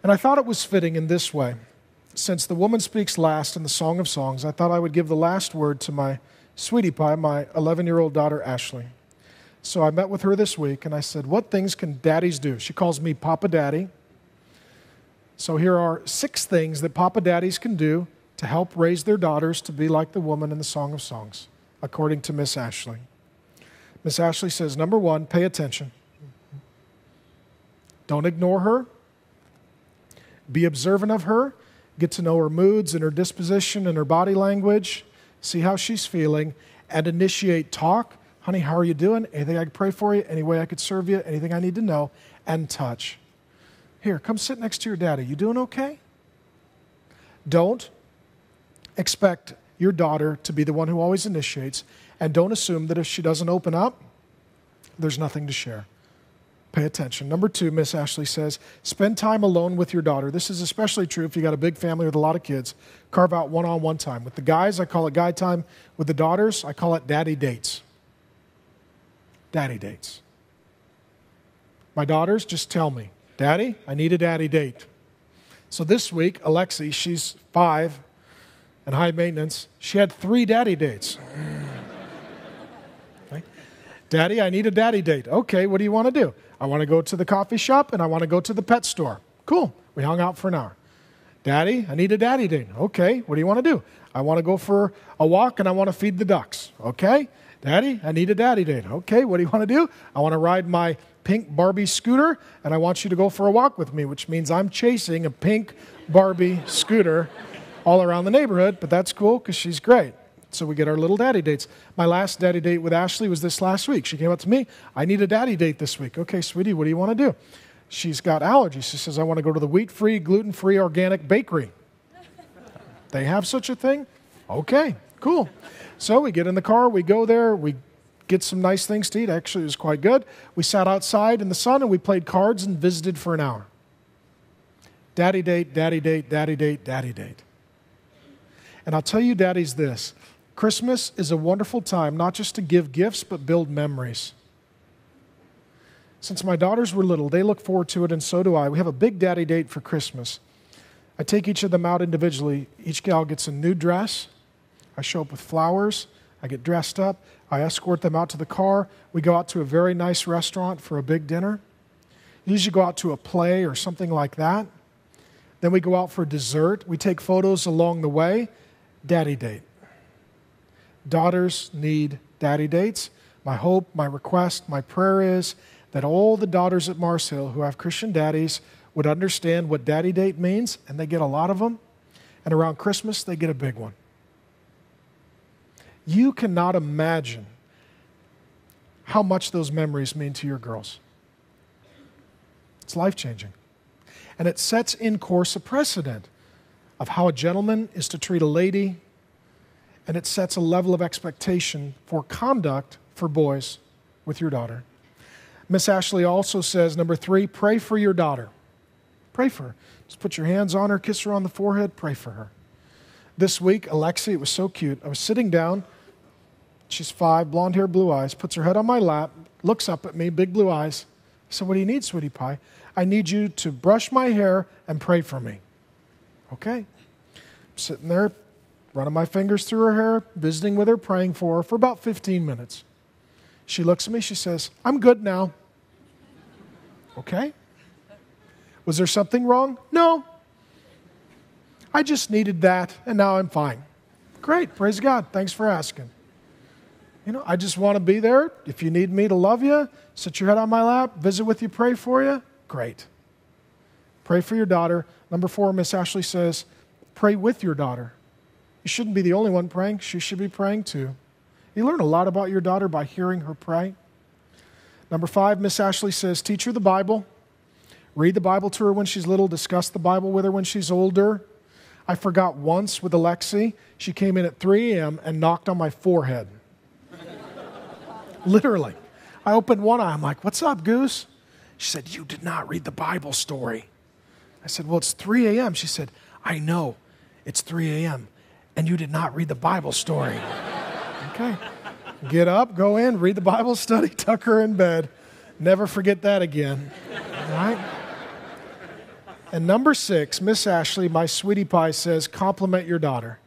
And I thought it was fitting in this way. Since the woman speaks last in the Song of Songs, I thought I would give the last word to my sweetie pie, my 11-year-old daughter, Ashley. So I met with her this week, and I said, what things can daddies do? She calls me Papa Daddy. So here are 6 things that Papa Daddies can do to help raise their daughters to be like the woman in the Song of Songs, according to Miss Ashley. Miss Ashley says, number 1, pay attention. Don't ignore her. Be observant of her. Get to know her moods and her disposition and her body language. See how she's feeling and initiate talk. Honey, how are you doing? Anything I could pray for you? Any way I could serve you? Anything I need to know? And touch. Here, come sit next to your daddy. You doing okay? Don't expect your daughter to be the one who always initiates, and don't assume that if she doesn't open up, there's nothing to share. Pay attention. Number 2, Miss Ashley says, spend time alone with your daughter. This is especially true if you got a big family with a lot of kids. Carve out one-on-one time. With the guys, I call it guy time. With the daughters, I call it daddy dates. Daddy dates. My daughters just tell me, Daddy, I need a daddy date. So this week, Alexi, she's 5 and high maintenance, she had 3 daddy dates. Okay. Daddy, I need a daddy date. Okay, what do you want to do? I want to go to the coffee shop and I want to go to the pet store. Cool. We hung out for an hour. Daddy, I need a daddy date. Okay, what do you want to do? I want to go for a walk and I want to feed the ducks. Okay. Daddy, I need a daddy date. Okay, what do you want to do? I want to ride my pink Barbie scooter and I want you to go for a walk with me, which means I'm chasing a pink Barbie scooter all around the neighborhood, but that's cool because she's great. So we get our little daddy dates. My last daddy date with Ashley was this last week. She came up to me, I need a daddy date this week. Okay, sweetie, what do you want to do? She's got allergies. She says, I want to go to the wheat-free, gluten-free, organic bakery. They have such a thing? Okay, cool. So we get in the car, we go there, we get some nice things to eat. Actually, it was quite good. We sat outside in the sun and we played cards and visited for an hour. Daddy date, daddy date, daddy date, daddy date. And I'll tell you, daddies, this. Christmas is a wonderful time, not just to give gifts, but build memories. Since my daughters were little, they look forward to it, and so do I. We have a big daddy date for Christmas. I take each of them out individually. Each gal gets a new dress. I show up with flowers. I get dressed up. I escort them out to the car. We go out to a very nice restaurant for a big dinner. Usually go out to a play or something like that. Then we go out for dessert. We take photos along the way. Daddy date. Daughters need daddy dates. My hope, my request, my prayer is that all the daughters at Mars Hill who have Christian daddies would understand what daddy date means, and they get a lot of them. And around Christmas, they get a big one. You cannot imagine how much those memories mean to your girls. It's life-changing. And it sets in course a precedent of how a gentleman is to treat a lady, and it sets a level of expectation for conduct for boys with your daughter. Miss Ashley also says, number 3, pray for your daughter. Pray for her. Just put your hands on her, kiss her on the forehead, pray for her. This week, Alexi, it was so cute. I was sitting down. She's 5, blonde hair, blue eyes, puts her head on my lap, looks up at me, big blue eyes. I said, what do you need, sweetie pie? I need you to brush my hair and pray for me. Okay. I'm sitting there, running my fingers through her hair, visiting with her, praying for her for about 15 minutes. She looks at me, she says, I'm good now. Okay. Was there something wrong? No. I just needed that, and now I'm fine. Great, praise God. Thanks for asking. You know, I just want to be there. If you need me to love you, sit your head on my lap, visit with you, pray for you. Great. Pray for your daughter. Number 4, Miss Ashley says, pray with your daughter. You shouldn't be the only one praying. She should be praying too. You learn a lot about your daughter by hearing her pray. Number 5, Miss Ashley says, teach her the Bible. Read the Bible to her when she's little. Discuss the Bible with her when she's older. I forgot once with Alexi. She came in at 3 a.m. and knocked on my forehead. Literally. I opened one eye. I'm like, what's up, Goose? She said, you did not read the Bible story. I said, well, it's 3 a.m. She said, I know. It's 3 a.m. and you did not read the Bible story. Okay. Get up, go in, read the Bible study, tuck her in bed. Never forget that again. All right? And number 6, Miss Ashley, my sweetie pie, says, compliment your daughter.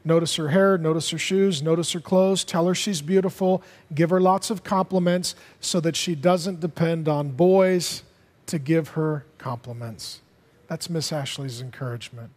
Notice her hair, notice her shoes, notice her clothes, tell her she's beautiful, give her lots of compliments so that she doesn't depend on boys to give her compliments. That's Miss Ashley's encouragement.